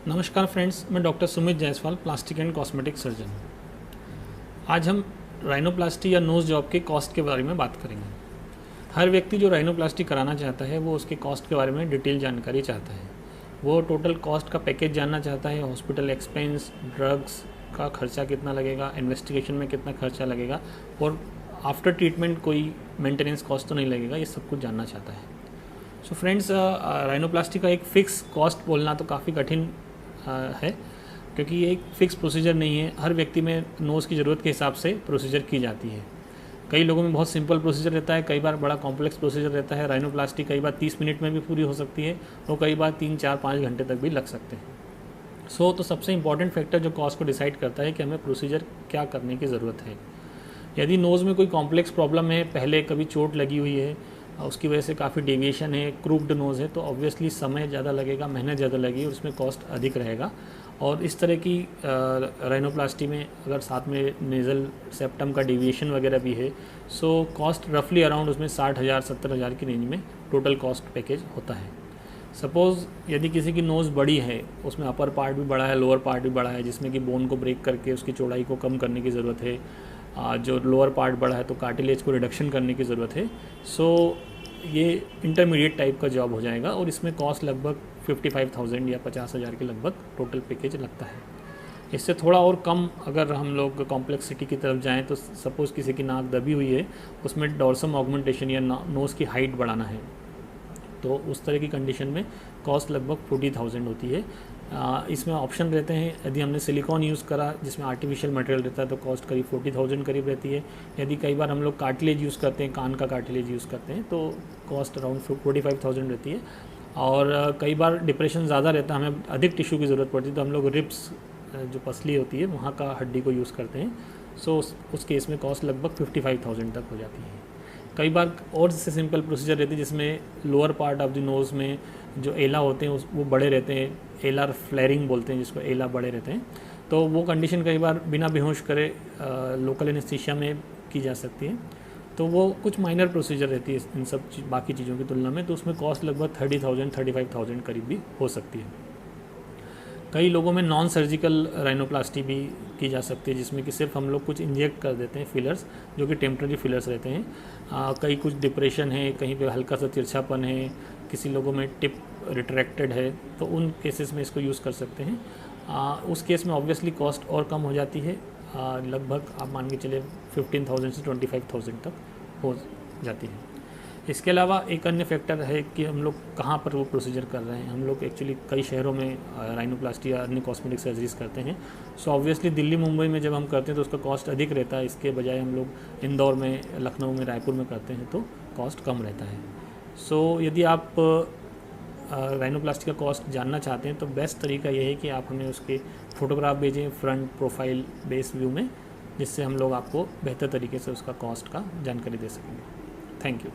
नमस्कार फ्रेंड्स, मैं doctor Sumit Jaiswal, plastic and cosmetic surgeon. आज हम राइनोप्लास्टी या नोज़ जॉब के कॉस्ट के बारे में बात करेंगे। हर व्यक्ति जो राइनोप्लास्टी कराना चाहता है वो उसके कॉस्ट के बारे में डिटेल जानकारी चाहता है। वो टोटल कॉस्ट का पैकेज जानना चाहता है, हॉस्पिटल एक्सपेंस, ड्रग्स का खर्चा कितना लगेगा, इन्वेस्टिगेशन में कितना खर्चा लगेगा और आफ्टर ट्रीटमेंट कोई मेंटेनेंस कॉस्ट तो नहीं लगेगा, ये सब कुछ जानना चाहता है। सो फ्रेंड्स, राइनोप्लास्टी का एक फ़िक्स कॉस्ट बोलना तो काफ़ी कठिन है, क्योंकि ये एक फ़िक्स प्रोसीजर नहीं है। हर व्यक्ति में नोज़ की ज़रूरत के हिसाब से प्रोसीजर की जाती है। कई लोगों में बहुत सिंपल प्रोसीजर रहता है, कई बार बड़ा कॉम्प्लेक्स प्रोसीजर रहता है। राइनोप्लास्टी कई बार 30 मिनट में भी पूरी हो सकती है और कई बार 3, 4, 5 घंटे तक भी लग सकते हैं। तो सबसे इम्पॉर्टेंट फैक्टर जो कॉस्ट को डिसाइड करता है कि हमें प्रोसीजर क्या करने की ज़रूरत है। यदि नोज़ में कोई कॉम्प्लेक्स प्रॉब्लम है, पहले कभी चोट लगी हुई है, उसकी वजह से काफ़ी डेविएशन है, क्रूक्ड नोज़ है, तो ऑब्वियसली समय ज़्यादा लगेगा, मेहनत ज़्यादा लगेगी और उसमें कॉस्ट अधिक रहेगा। और इस तरह की राइनोप्लास्टी में अगर साथ में नेज़ल सेप्टम का डेविएशन वगैरह भी है, सो कॉस्ट रफली अराउंड उसमें 60,000 70,000 की रेंज में टोटल कॉस्ट पैकेज होता है। सपोज़ यदि किसी की नोज़ बड़ी है, उसमें अपर पार्ट भी बड़ा है, लोअर पार्ट भी बड़ा है, जिसमें कि बोन को ब्रेक करके उसकी चौड़ाई को कम करने की ज़रूरत है, जो लोअर पार्ट बड़ा है तो कार्टिलेज को रिडक्शन करने की ज़रूरत है। ये इंटरमीडिएट टाइप का जॉब हो जाएगा और इसमें कॉस्ट लगभग 55,000 या 50,000 के लगभग टोटल पैकेज लगता है। इससे थोड़ा और कम अगर हम लोग कॉम्प्लेक्सिटी की तरफ जाएं तो सपोज़ किसी की नाक दबी हुई है, उसमें डॉर्सम ऑगमेंटेशन या नोज़ की हाइट बढ़ाना है, तो उस तरह की कंडीशन में कॉस्ट लगभग 40,000 होती है। इसमें ऑप्शन रहते हैं। यदि हमने सिलिकॉन यूज़ करा जिसमें आर्टिफिशियल मटेरियल रहता है तो कॉस्ट करीब 40,000 करीब रहती है। यदि कई बार हम लोग कार्टिलेज यूज़ करते हैं, कान का कार्टिलेज यूज़ करते हैं, तो कॉस्ट अराउंड 45,000 रहती है। और कई बार डिप्रेशन ज़्यादा रहता है, हमें अधिक टिश्यू की ज़रूरत पड़ती है, तो हम लोग रिब्स जो पसली होती है वहाँ का हड्डी को यूज़ करते हैं। उस केस में कॉस्ट लगभग 55,000 तक हो जाती है। कई बार और से सिंपल प्रोसीजर रहती है जिसमें lower part of the nose में जो एला होते हैं वो बड़े रहते हैं, एलार फ्लेयरिंग बोलते हैं जिसको, एला बड़े रहते हैं, तो वो कंडीशन कई बार बिना बेहोश करे लोकल एनेस्थीसिया में की जा सकती है। तो वो कुछ माइनर प्रोसीजर रहती है इन सब बाकी चीज़ों की तुलना में, तो उसमें कॉस्ट लगभग 30,000 35,000 करीब भी हो सकती है। कई लोगों में नॉन सर्जिकल राइनोप्लास्टी भी की जा सकती है, जिसमें कि सिर्फ हम लोग कुछ इंजेक्ट कर देते हैं फिलर्स, जो कि टेम्प्रेरी फिलर्स रहते हैं। कई कुछ डिप्रेशन है, कहीं पे हल्का सा तिरछापन है, किसी लोगों में टिप रिट्रैक्टेड है, तो उन केसेस में इसको यूज़ कर सकते हैं। उस केस में ऑब्वियसली कॉस्ट और कम हो जाती है, लगभग आप मान के चले 15,000 से 25,000 तक हो जाती है। इसके अलावा एक अन्य फैक्टर है कि हम लोग कहाँ पर वो प्रोसीजर कर रहे हैं। हम लोग एक्चुअली कई शहरों में राइनोप्लास्टी या अन्य कॉस्मेटिक सर्जरीज करते हैं। ऑब्वियसली दिल्ली मुंबई में जब हम करते हैं तो उसका कॉस्ट अधिक रहता है। इसके बजाय हम लोग इंदौर में, लखनऊ में, रायपुर में करते हैं तो कॉस्ट कम रहता है। यदि आप राइनोप्लास्टी का कॉस्ट जानना चाहते हैं तो बेस्ट तरीका ये है कि आप हमें उसके फ़ोटोग्राफ भेजें फ्रंट प्रोफाइल बेस व्यू में, जिससे हम लोग आपको बेहतर तरीके से उसका कॉस्ट का जानकारी दे सकेंगे। Thank you.